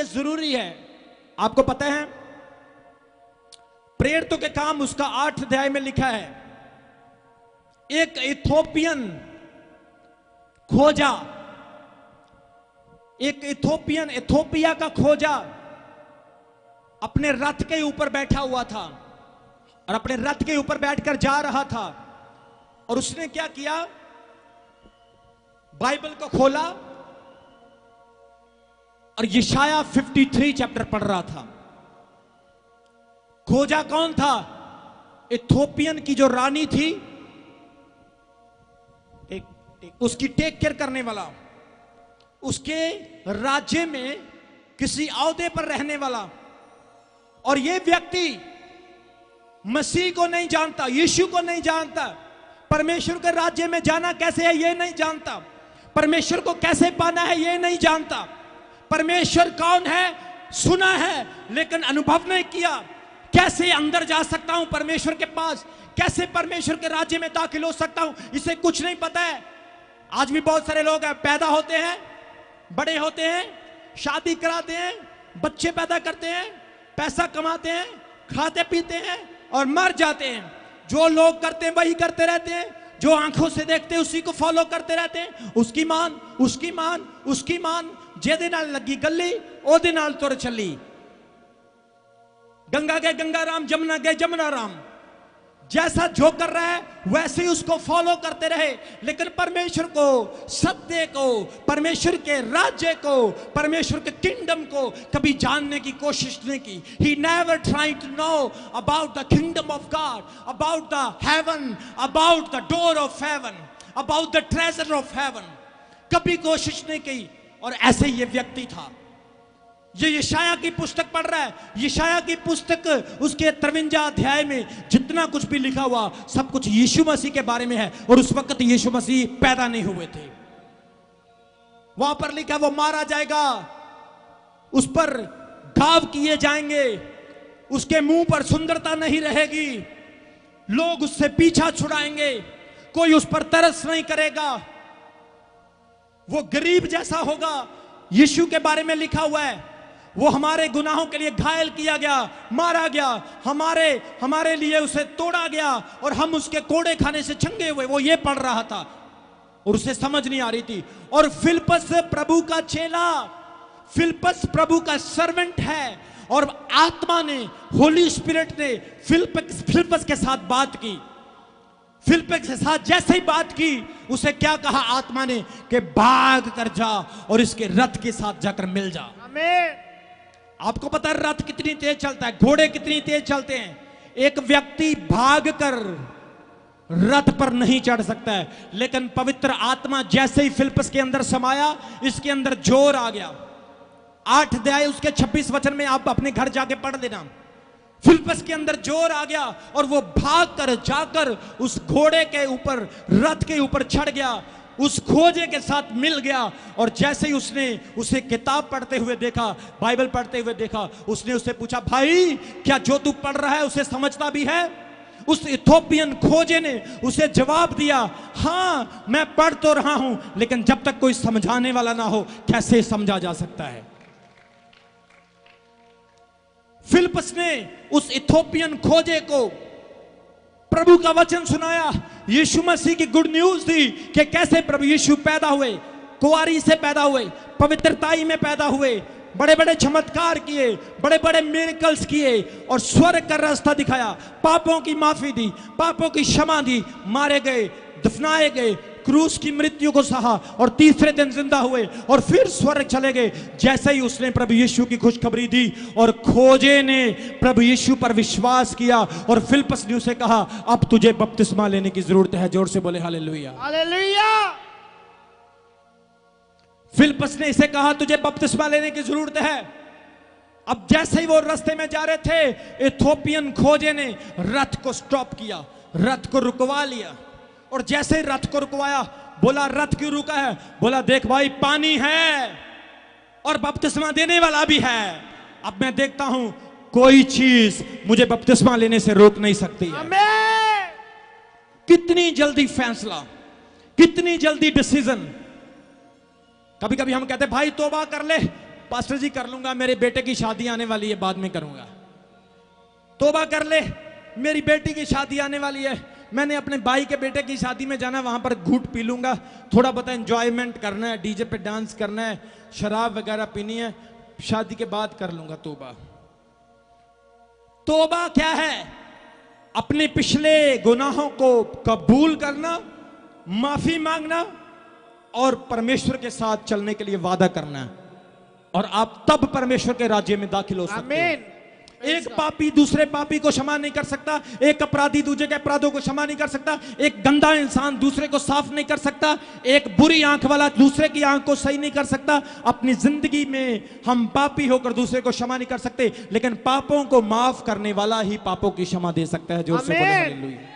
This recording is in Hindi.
लिए जरूरी है। आपको पता है प्रेरितों के काम उसका 8 अध्याय में लिखा है, एक इथोपियन खोजा, एक इथोपिया का खोजा अपने रथ के ऊपर बैठा हुआ था और अपने रथ के ऊपर बैठकर जा रहा था। और उसने क्या किया, बाइबल को खोला और यशाया 53 चैप्टर पढ़ रहा था। खोजा कौन था? इथोपियन की जो रानी थी, उसकी टेक केयर करने वाला, उसके राज्य में किसी औहदे पर रहने वाला। और यह व्यक्ति मसीह को नहीं जानता, यीशु को नहीं जानता, परमेश्वर के राज्य में जाना कैसे है यह नहीं जानता, परमेश्वर को कैसे पाना है यह नहीं जानता, परमेश्वर कौन है सुना है लेकिन अनुभव नहीं किया। कैसे अंदर जा सकता हूं परमेश्वर के पास, कैसे परमेश्वर के राज्य में दाखिल हो सकता हूं, इसे कुछ नहीं पता है। आज भी बहुत सारे लोग पैदा होते हैं, बड़े होते हैं, शादी कराते हैं, बच्चे पैदा करते हैं, पैसा कमाते हैं, खाते पीते हैं और मर जाते हैं। जो लोग करते हैं वही करते रहते हैं, जो आंखों से देखते हैं उसी को फॉलो करते रहते हैं। उसकी मान, उसकी मान, उसकी मान, जेदे नाल लगी गली ओदे नाल तुर चली। गंगा गए गंगा राम, जमुना गए जमुना राम। जैसा जो कर रहा है वैसे ही उसको फॉलो करते रहे, लेकिन परमेश्वर को, सत्य को, परमेश्वर के राज्य को, परमेश्वर के किंगडम को कभी जानने की कोशिश नहीं की। He never tried to know about the kingdom of God, about the heaven, about the door of heaven, about the treasure of heaven। कभी कोशिश नहीं की। और ऐसे ये व्यक्ति था। ये यशाया की पुस्तक पढ़ रहा है। यशाया की पुस्तक उसके 53 अध्याय में जितना कुछ भी लिखा हुआ सब कुछ यीशु मसीह के बारे में है। और उस वक्त यीशु मसीह पैदा नहीं हुए थे। वहां पर लिखा वो मारा जाएगा, उस पर घाव किए जाएंगे, उसके मुंह पर सुंदरता नहीं रहेगी, लोग उससे पीछा छुड़ाएंगे, कोई उस पर तरस नहीं करेगा, वो गरीब जैसा होगा। यीशु के बारे में लिखा हुआ है वो हमारे गुनाहों के लिए घायल किया गया, मारा गया, हमारे लिए उसे तोड़ा गया और हम उसके कोड़े खाने से छंगे हुए। वो ये पढ़ रहा था और उसे समझ नहीं आ रही थी। और फिलिप्पस प्रभु का चेला, फिलिप्पस प्रभु का सर्वेंट है। और आत्मा ने, होली स्पिरिट ने फिलिप्पस के साथ बात की। फिलिप्पस के साथ जैसे ही बात की उसे क्या कहा आत्मा ने कि भाग कर जा और इसके रथ के साथ जाकर मिल जा। आमीन। आपको पता है रथ कितनी तेज चलता है, घोड़े कितनी तेज चलते हैं। एक व्यक्ति भागकर रथ पर नहीं चढ़ सकता है, लेकिन पवित्र आत्मा जैसे ही फिलिप्पस के अंदर समाया, इसके अंदर जोर आ गया। 8 अध्याय उसके 26 वचन में आप अपने घर जाके पढ़ लेना। फिलिप्पस के अंदर जोर आ गया और वो भाग कर जाकर उस घोड़े के ऊपर, रथ के ऊपर चढ़ गया, उस खोजे के साथ मिल गया। और जैसे ही उसने उसे किताब पढ़ते हुए देखा, बाइबल पढ़ते हुए देखा, उसने उससे पूछा, भाई क्या जो तू पढ़ रहा है उसे समझता भी है? उस इथोपियन खोजे ने उसे जवाब दिया, हाँ मैं पढ़ तो रहा हूं, लेकिन जब तक कोई समझाने वाला ना हो कैसे समझा जा सकता है। फिलिप्पस ने उस इथोपियन खोजे को प्रभु का वचन सुनाया। यीशु मसीह की गुड न्यूज थी कि कैसे प्रभु यीशु पैदा हुए, कुंवारी से पैदा हुए, पवित्रताई में पैदा हुए, बड़े बड़े चमत्कार किए, बड़े बड़े मिरेकल्स किए और स्वर्ग का रास्ता दिखाया, पापों की माफी दी, पापों की क्षमा दी, मारे गए, दफनाए गए, क्रूस की मृत्यु को सहा और तीसरे दिन जिंदा हुए और फिर स्वर्ग चले गए। जैसे ही उसने प्रभु यीशु की खुशखबरी दी और खोजे ने प्रभु यीशु पर विश्वास किया और फिलिप्पस ने उसे कहा, अब तुझे बपतिस्मा लेने की जरूरत है। जोर से बोले हालेलुया। हालेलुया। फिलिप्पस ने इसे कहा, तुझे बपतिस्मा लेने की जरूरत है। अब जैसे ही वो रास्ते में जा रहे थे, इथोपियन खोजे ने रथ को स्टॉप किया, रथ को रुकवा लिया। और जैसे ही रथ को रुकवाया, बोला रथ क्यों रुका है? बोला देख भाई पानी है और बपतिस्मा देने वाला भी है। अब मैं देखता हूं कोई चीज मुझे बपतिस्मा लेने से रोक नहीं सकती है। कितनी जल्दी फैसला, कितनी जल्दी डिसीजन। कभी कभी हम कहते हैं भाई तौबा कर ले, पास्टर जी कर लूंगा, मेरे बेटे की शादी आने वाली है, बाद में करूंगा। तौबा कर ले, मेरी बेटी की शादी आने वाली है, मैंने अपने भाई के बेटे की शादी में जाना, वहां पर घूट पी लूंगा, थोड़ा बहुत एंजॉयमेंट करना है, डीजे पे डांस करना है, शराब वगैरह पीनी है, शादी के बाद कर लूंगा तौबा। तौबा क्या है? अपने पिछले गुनाहों को कबूल करना, माफी मांगना और परमेश्वर के साथ चलने के लिए वादा करना, और आप तब परमेश्वर के राज्य में दाखिल हो सकते हैं। एक पापी दूसरे पापी को क्षमा नहीं कर सकता, एक अपराधी दूसरे के अपराधों को क्षमा नहीं कर सकता, एक गंदा इंसान दूसरे को साफ नहीं कर सकता, एक बुरी आंख वाला दूसरे की आंख को सही नहीं कर सकता। अपनी जिंदगी में हम पापी होकर दूसरे को क्षमा नहीं कर सकते, लेकिन पापों को माफ करने वाला ही पापों की क्षमा दे सकता है। जोर से बोले हालेलुया।